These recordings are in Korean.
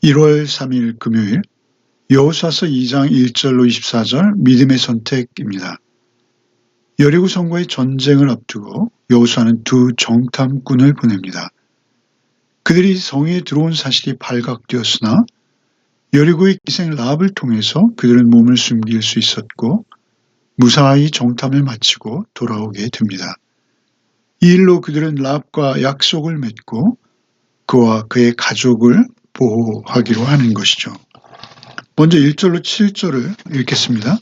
1월 3일 금요일 여호수아서 2장 1절로 24절 믿음의 선택입니다. 여리고 성과의 전쟁을 앞두고 여호수아는 두 정탐꾼을 보냅니다. 그들이 성에 들어온 사실이 발각되었으나 여리고의 기생 라합을 통해서 그들은 몸을 숨길 수 있었고 무사히 정탐을 마치고 돌아오게 됩니다. 이 일로 그들은 라합과 약속을 맺고 그와 그의 가족을 보호하기로 하는 것이죠. 먼저 1절로 7절을 읽겠습니다.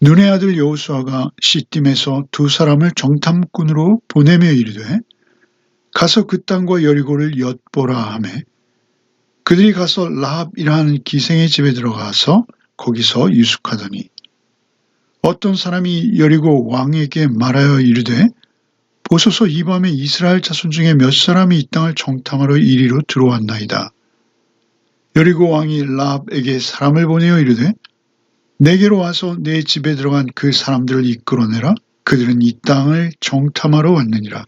눈의 아들 여호수아가 시딤에서 두 사람을 정탐꾼으로 보내며 이르되 가서 그 땅과 여리고를 엿보라 하매 그들이 가서 라합이라 하는 기생의 집에 들어가서 거기서 유숙하더니 어떤 사람이 여리고 왕에게 말하여 이르되 보소서 이 밤에 이스라엘 자손 중에 몇 사람이 이 땅을 정탐하러 이리로 들어왔나이다. 여리고 왕이 라합에게 사람을 보내어 이르되 내게로 와서 내 집에 들어간 그 사람들을 이끌어내라. 그들은 이 땅을 정탐하러 왔느니라.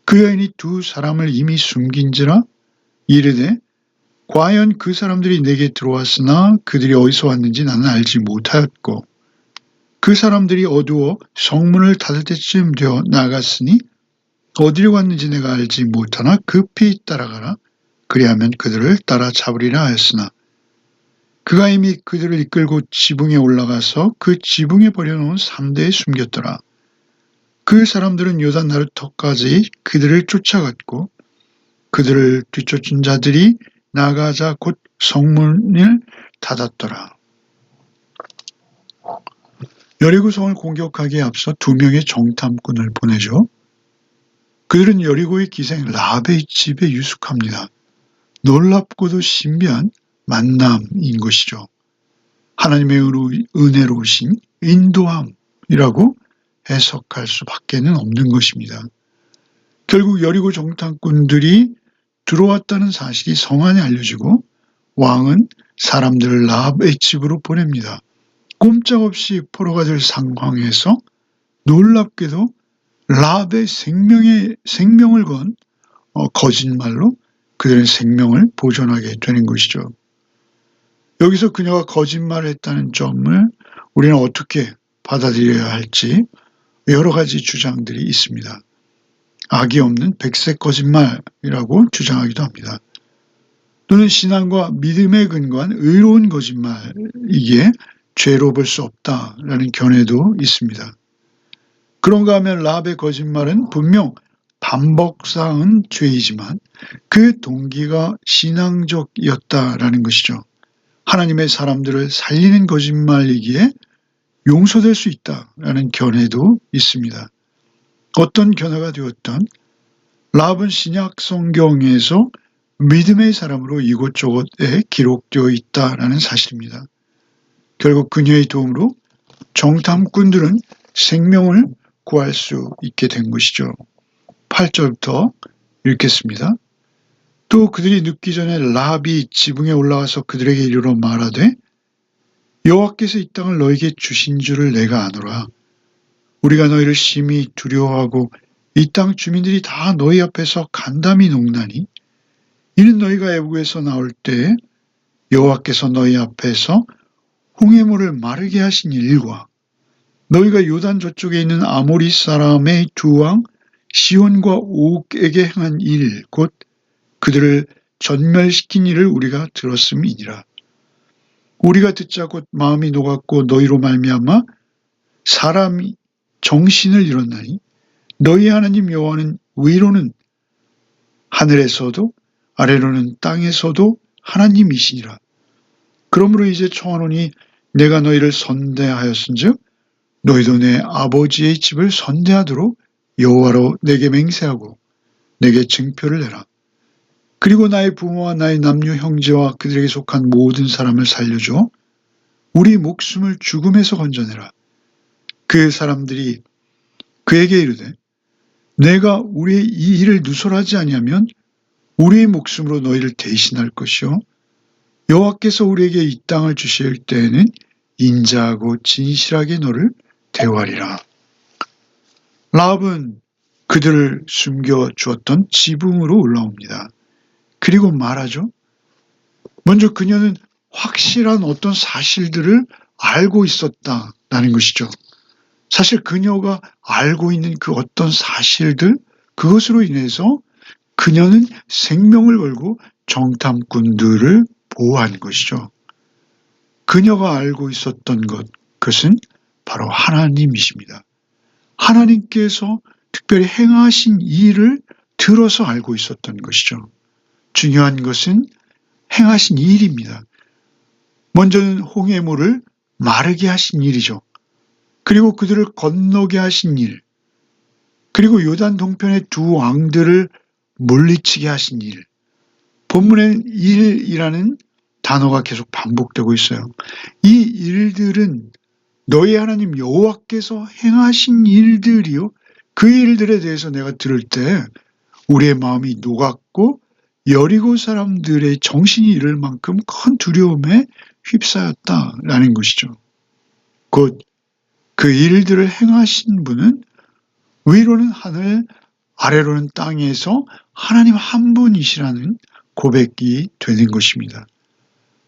그 여인이 두 사람을 이미 숨긴지라 이르되 과연 그 사람들이 내게 들어왔으나 그들이 어디서 왔는지 나는 알지 못하였고 그 사람들이 어두워 성문을 닫을 때쯤 되어 나갔으니 어디로 갔는지 내가 알지 못하나 급히 따라가라. 그리하면 그들을 따라잡으리라 하였으나 그가 이미 그들을 이끌고 지붕에 올라가서 그 지붕에 버려놓은 삼대에 숨겼더라. 그 사람들은 요단 나루터까지 그들을 쫓아갔고 그들을 뒤쫓은 자들이 나가자 곧 성문을 닫았더라. 여리고성을 공격하기에 앞서 두 명의 정탐꾼을 보내죠. 그들은 여리고의 기생 라합의 집에 유숙합니다. 놀랍고도 신비한 만남인 것이죠. 하나님의 은혜로우신 인도함이라고 해석할 수밖에는 없는 것입니다. 결국 여리고 정탐꾼들이 들어왔다는 사실이 성 안에 알려지고 왕은 사람들을 라합의 집으로 보냅니다. 꼼짝없이 포로가 될 상황에서 놀랍게도 라합의 생명을 건 거짓말로 그들의 생명을 보존하게 되는 것이죠. 여기서 그녀가 거짓말을 했다는 점을 우리는 어떻게 받아들여야 할지 여러 가지 주장들이 있습니다. 악이 없는 백색 거짓말이라고 주장하기도 합니다. 또는 신앙과 믿음에 근거한 의로운 거짓말이기에 죄로 볼 수 없다라는 견해도 있습니다. 그런가 하면 라합의 거짓말은 분명 반복사항은 죄이지만 그 동기가 신앙적이었다라는 것이죠. 하나님의 사람들을 살리는 거짓말이기에 용서될 수 있다라는 견해도 있습니다. 어떤 견해가 되었던 라합은 신약 성경에서 믿음의 사람으로 이곳저곳에 기록되어 있다라는 사실입니다. 결국 그녀의 도움으로 정탐꾼들은 생명을 구할 수 있게 된 것이죠. 8절부터 읽겠습니다. 또 그들이 눕기 전에 라합이 지붕에 올라가서 그들에게 이르러 말하되 여호와께서 이 땅을 너에게 주신 줄을 내가 아노라. 우리가 너희를 심히 두려워하고 이 땅 주민들이 다 너희 앞에서 간담이 녹나니 이는 너희가 애국에서 나올 때 여호와께서 너희 앞에서 홍해물을 마르게 하신 일과 너희가 요단 저쪽에 있는 아모리 사람의 두 왕 시온과 옥에게 행한 일 곧 그들을 전멸시킨 일을 우리가 들었음이니라. 우리가 듣자 곧 마음이 녹았고 너희로 말미암아 사람이 정신을 잃었나니 너희 하나님 여호와는 위로는 하늘에서도 아래로는 땅에서도 하나님이시니라. 그러므로 이제 청하노니 내가 너희를 선대하였은즉 너희도 내 아버지의 집을 선대하도록 여호와로 내게 맹세하고 내게 증표를 내라. 그리고 나의 부모와 나의 남녀 형제와 그들에게 속한 모든 사람을 살려줘 우리 목숨을 죽음에서 건져내라. 그 사람들이 그에게 이르되 내가 우리의 이 일을 누설하지 아니하면 우리의 목숨으로 너희를 대신할 것이요 여호와께서 우리에게 이 땅을 주실 때에는 인자하고 진실하게 너를 대하리라. 라합은 그들을 숨겨주었던 지붕으로 올라옵니다. 그리고 말하죠. 먼저 그녀는 확실한 어떤 사실들을 알고 있었다라는 것이죠. 사실 그녀가 알고 있는 그 어떤 사실들, 그것으로 인해서 그녀는 생명을 걸고 정탐꾼들을 보호한 것이죠. 그녀가 알고 있었던 것, 그것은 바로 하나님이십니다. 하나님께서 특별히 행하신 일을 들어서 알고 있었던 것이죠. 중요한 것은 행하신 일입니다. 먼저는 홍해물을 마르게 하신 일이죠. 그리고 그들을 건너게 하신 일, 그리고 요단 동편의 두 왕들을 물리치게 하신 일. 본문에는 일이라는 단어가 계속 반복되고 있어요. 이 일들은 너희 하나님 여호와께서 행하신 일들이요. 그 일들에 대해서 내가 들을 때 우리의 마음이 녹았고 여리고 사람들의 정신이 잃을 만큼 큰 두려움에 휩싸였다라는 것이죠. 곧 그 일들을 행하신 분은 위로는 하늘, 아래로는 땅에서 하나님 한 분이시라는 고백이 되는 것입니다.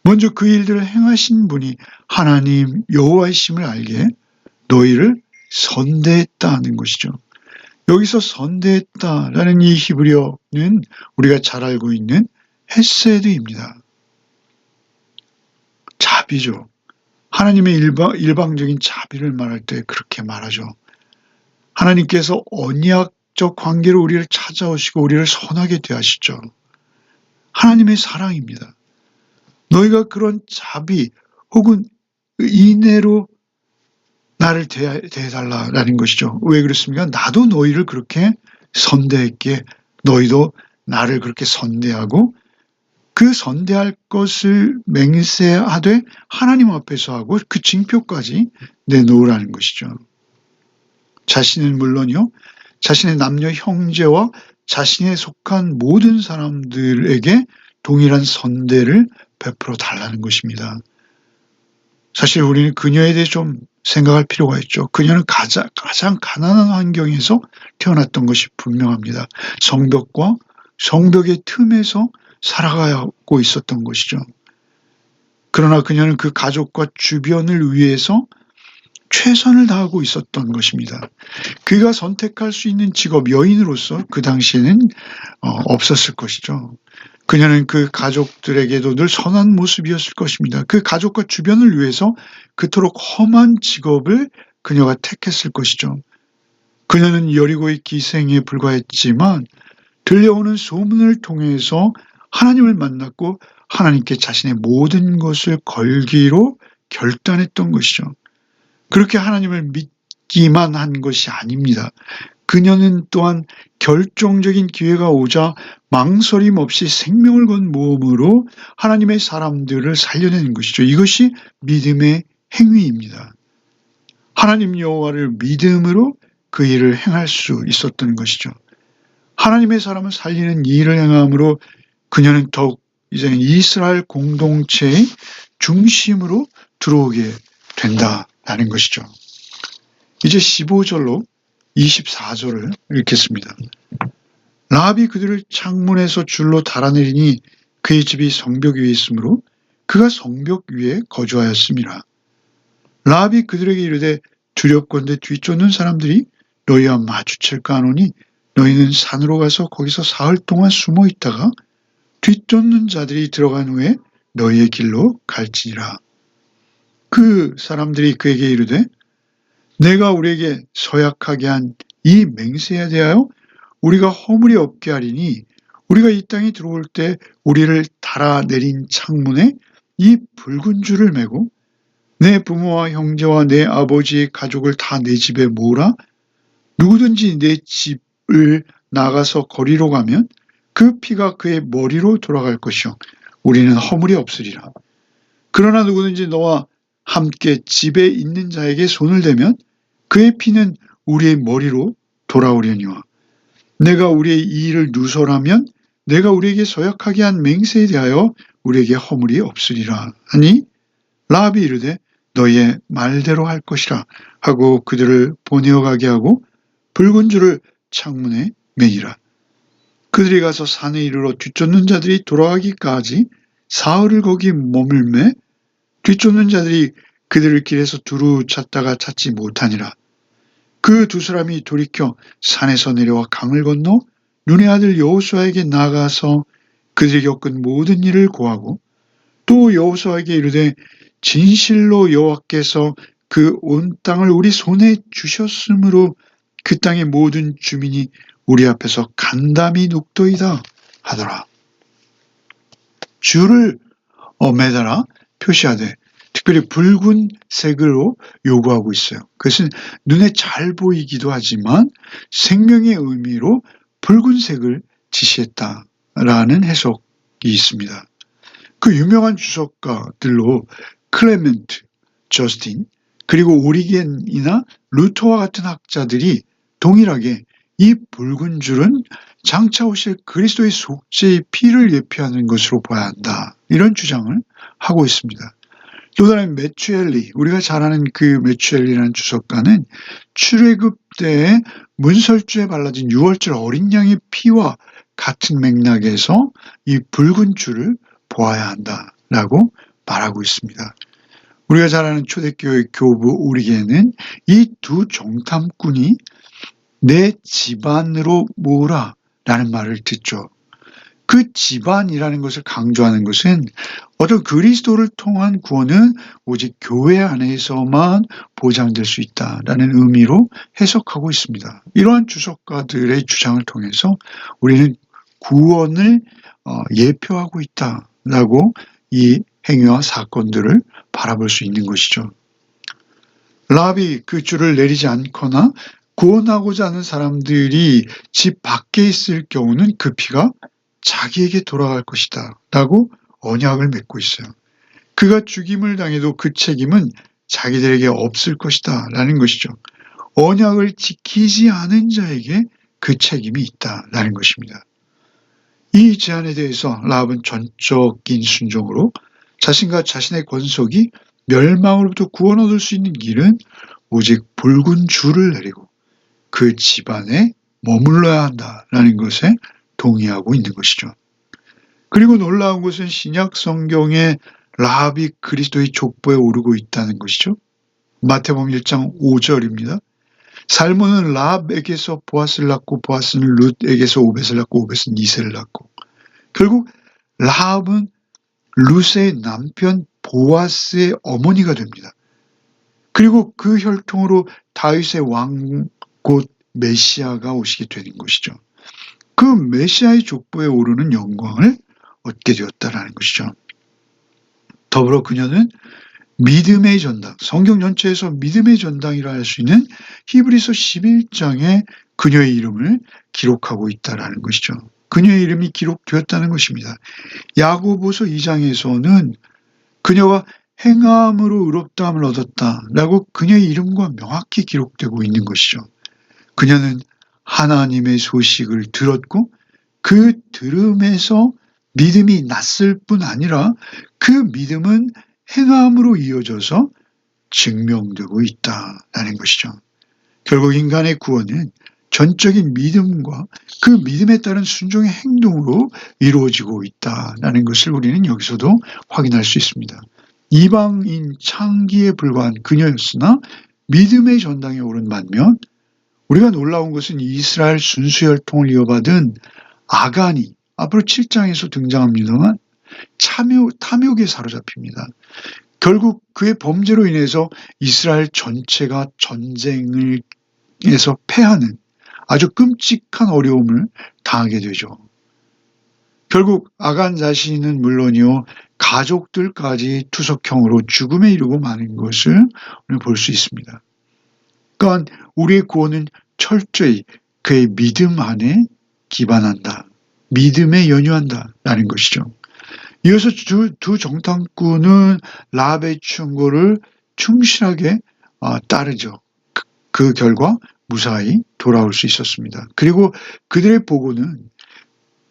먼저 그 일들을 행하신 분이 하나님 여호와이심을 알게 너희를 선대했다는 것이죠. 여기서 선대했다라는 이 히브리어는 우리가 잘 알고 있는 헤세드입니다. 자비죠. 하나님의 일방적인 자비를 말할 때 그렇게 말하죠. 하나님께서 언약적 관계로 우리를 찾아오시고 우리를 선하게 대하시죠. 하나님의 사랑입니다. 너희가 그런 자비 혹은 인애로 나를 대해달라는 것이죠. 왜 그렇습니까? 나도 너희를 그렇게 선대했기에 너희도 나를 그렇게 선대하고 그 선대할 것을 맹세하되 하나님 앞에서 하고 그 징표까지 내놓으라는 것이죠. 자신은 물론요. 자신의 남녀 형제와 자신에 속한 모든 사람들에게 동일한 선대를 베풀어 달라는 것입니다. 사실 우리는 그녀에 대해 좀 생각할 필요가 있죠. 그녀는 가장 가난한 환경에서 태어났던 것이 분명합니다. 성벽과 성벽의 틈에서 살아가고 있었던 것이죠. 그러나 그녀는 그 가족과 주변을 위해서 최선을 다하고 있었던 것입니다. 그가 선택할 수 있는 직업 여인으로서 그 당시에는 없었을 것이죠. 그녀는 그 가족들에게도 늘 선한 모습이었을 것입니다. 그 가족과 주변을 위해서 그토록 험한 직업을 그녀가 택했을 것이죠. 그녀는 여리고의 기생에 불과했지만 들려오는 소문을 통해서 하나님을 만났고 하나님께 자신의 모든 것을 걸기로 결단했던 것이죠. 그렇게 하나님을 믿기만 한 것이 아닙니다. 그녀는 또한 결정적인 기회가 오자 망설임 없이 생명을 건 모험으로 하나님의 사람들을 살려내는 것이죠. 이것이 믿음의 행위입니다. 하나님 여호와를 믿음으로 그 일을 행할 수 있었던 것이죠. 하나님의 사람을 살리는 일을 행함으로 그녀는 더욱 이제는 이스라엘 공동체의 중심으로 들어오게 된다라는 것이죠. 이제 15절로 24절을 읽겠습니다. 라합이 그들을 창문에서 줄로 달아내리니 그의 집이 성벽 위에 있으므로 그가 성벽 위에 거주하였습니다. 라합이 그들에게 이르되 두렵건대 뒤쫓는 사람들이 너희와 마주칠까 하노니 너희는 산으로 가서 거기서 사흘 동안 숨어 있다가 뒤쫓는 자들이 들어간 후에 너희의 길로 갈지니라. 그 사람들이 그에게 이르되 내가 우리에게 서약하게 한 이 맹세에 대하여 우리가 허물이 없게 하리니 우리가 이 땅에 들어올 때 우리를 달아내린 창문에 이 붉은 줄을 매고 내 부모와 형제와 내 아버지의 가족을 다 내 집에 모으라. 누구든지 내 집을 나가서 거리로 가면 그 피가 그의 머리로 돌아갈 것이요 우리는 허물이 없으리라. 그러나 누구든지 너와 함께 집에 있는 자에게 손을 대면 그의 피는 우리의 머리로 돌아오려니와 내가 우리의 이 일을 누설하면 내가 우리에게 서약하게 한 맹세에 대하여 우리에게 허물이 없으리라 하니 라합이 이르되 너희의 말대로 할 것이라 하고 그들을 보내어 가게 하고 붉은 줄을 창문에 매이라. 그들이 가서 산에 이르러 뒤쫓는 자들이 돌아가기까지 사흘을 거기 머물매 뒤쫓는 자들이 그들을 길에서 두루 찾다가 찾지 못하니라. 그 두 사람이 돌이켜 산에서 내려와 강을 건너 눈의 아들 여호수아에게 나가서 그들이 겪은 모든 일을 고하고 또 여호수아에게 이르되 진실로 여호와께서 그 온 땅을 우리 손에 주셨으므로 그 땅의 모든 주민이 우리 앞에서 간담이 눕도이다 하더라. 줄을 매달아 표시하되 특별히 붉은색으로 요구하고 있어요. 그것은 눈에 잘 보이기도 하지만 생명의 의미로 붉은색을 지시했다라는 해석이 있습니다. 그 유명한 주석가들로 클레멘트, 저스틴, 그리고 오리겐이나 루터와 같은 학자들이 동일하게 이 붉은 줄은 장차 오실 그리스도의 속죄의 피를 예표하는 것으로 봐야 한다. 이런 주장을 하고 있습니다. 또 다른 메추엘리, 우리가 잘 아는 그 메추엘리라는 주석가는 출애굽 때에 문설주에 발라진 6월절 어린 양의 피와 같은 맥락에서 이 붉은 줄을 보아야 한다라고 말하고 있습니다. 우리가 잘 아는 초대교회 교부 오리겐은 이 두 정탐꾼이 내 집안으로 모으라 라는 말을 듣죠. 그 집안이라는 것을 강조하는 것은 어떤 그리스도를 통한 구원은 오직 교회 안에서만 보장될 수 있다라는 의미로 해석하고 있습니다. 이러한 주석가들의 주장을 통해서 우리는 구원을 예표하고 있다라고 이 행위와 사건들을 바라볼 수 있는 것이죠. 라합이 그 줄을 내리지 않거나 구원하고자 하는 사람들이 집 밖에 있을 경우는 그 피가 자기에게 돌아갈 것이다 라고 언약을 맺고 있어요. 그가 죽임을 당해도 그 책임은 자기들에게 없을 것이다 라는 것이죠. 언약을 지키지 않은 자에게 그 책임이 있다라는 것입니다. 이 제안에 대해서 라합은 전적인 순종으로 자신과 자신의 권속이 멸망으로부터 구원 얻을 수 있는 길은 오직 붉은 줄을 내리고 그 집안에 머물러야 한다라는 것에 동의하고 있는 것이죠. 그리고 놀라운 것은 신약 성경에 라합이 그리스도의 족보에 오르고 있다는 것이죠. 마태복음 1장 5절입니다. 살몬은 라합에게서 보아스를 낳고 보아스는 룻에게서 오벳을 낳고 오벳은 이새를 낳고 결국 라합은 룻의 남편 보아스의 어머니가 됩니다. 그리고 그 혈통으로 다윗의 왕 곧 메시아가 오시게 되는 것이죠. 그 메시아의 족보에 오르는 영광을 얻게 되었다라는 것이죠. 더불어 그녀는 믿음의 전당, 성경 전체에서 믿음의 전당이라 할 수 있는 히브리서 11장에 그녀의 이름을 기록하고 있다라는 것이죠. 그녀의 이름이 기록되었다는 것입니다. 야고보서 2장에서는 그녀가 행함으로 의롭다함을 얻었다라고 그녀의 이름과 명확히 기록되고 있는 것이죠. 그녀는 하나님의 소식을 들었고 그 들음에서 믿음이 났을 뿐 아니라 그 믿음은 행함으로 이어져서 증명되고 있다라는 것이죠. 결국 인간의 구원은 전적인 믿음과 그 믿음에 따른 순종의 행동으로 이루어지고 있다라는 것을 우리는 여기서도 확인할 수 있습니다. 이방인 창기에 불과한 그녀였으나 믿음의 전당에 오른 반면 우리가 놀라운 것은 이스라엘 순수혈통을 이어받은 아간이 앞으로 7장에서 등장합니다만 탐욕에 사로잡힙니다. 결국 그의 범죄로 인해서 이스라엘 전체가 전쟁에서 패하는 아주 끔찍한 어려움을 당하게 되죠. 결국 아간 자신은 물론이요 가족들까지 투석형으로 죽음에 이르고 마는 것을 볼 수 있습니다. 그러니까 우리의 구원은 철저히 그의 믿음 안에 기반한다. 믿음에 연유한다라는 것이죠. 이어서 두 정탐꾼은 라합의 충고를 충실하게 따르죠. 그 결과 무사히 돌아올 수 있었습니다. 그리고 그들의 보고는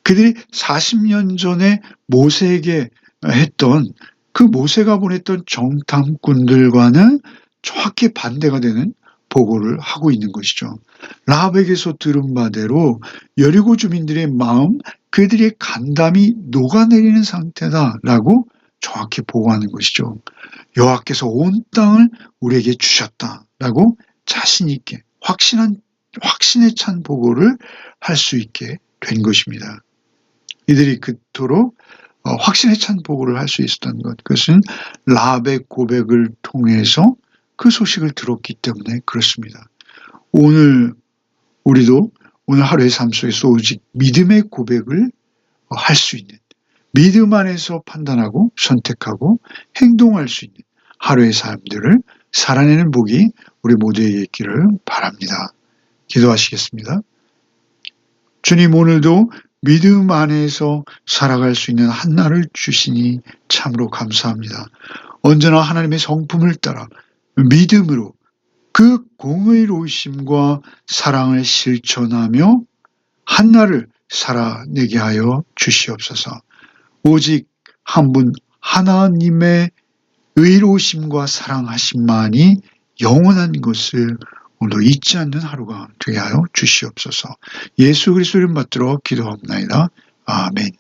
그들이 40년 전에 모세에게 했던 그 모세가 보냈던 정탐꾼들과는 정확히 반대가 되는 보고를 하고 있는 것이죠. 라합에게서 들은 바대로 여리고 주민들의 마음 그들의 간담이 녹아내리는 상태다라고 정확히 보고하는 것이죠. 여호와께서 온 땅을 우리에게 주셨다라고 자신 있게 확신에 찬 보고를 할 수 있게 된 것입니다. 이들이 그토록 확신에 찬 보고를 할 수 있었던 것, 그것은 라합의 고백을 통해서 그 소식을 들었기 때문에 그렇습니다. 우리도 오늘 하루의 삶 속에서 오직 믿음의 고백을 할 수 있는, 믿음 안에서 판단하고 선택하고 행동할 수 있는 하루의 삶들을 살아내는 복이 우리 모두에게 있기를 바랍니다. 기도하시겠습니다. 주님, 오늘도 믿음 안에서 살아갈 수 있는 한날을 주시니 참으로 감사합니다. 언제나 하나님의 성품을 따라 믿음으로 그 공의로우심과 사랑을 실천하며 한날을 살아내게 하여 주시옵소서. 오직 한 분 하나님의 의로우심과 사랑하심만이 영원한 것을 오늘도 잊지 않는 하루가 되게 하여 주시옵소서. 예수 그리스도를 받들어 기도합나이다. 아멘.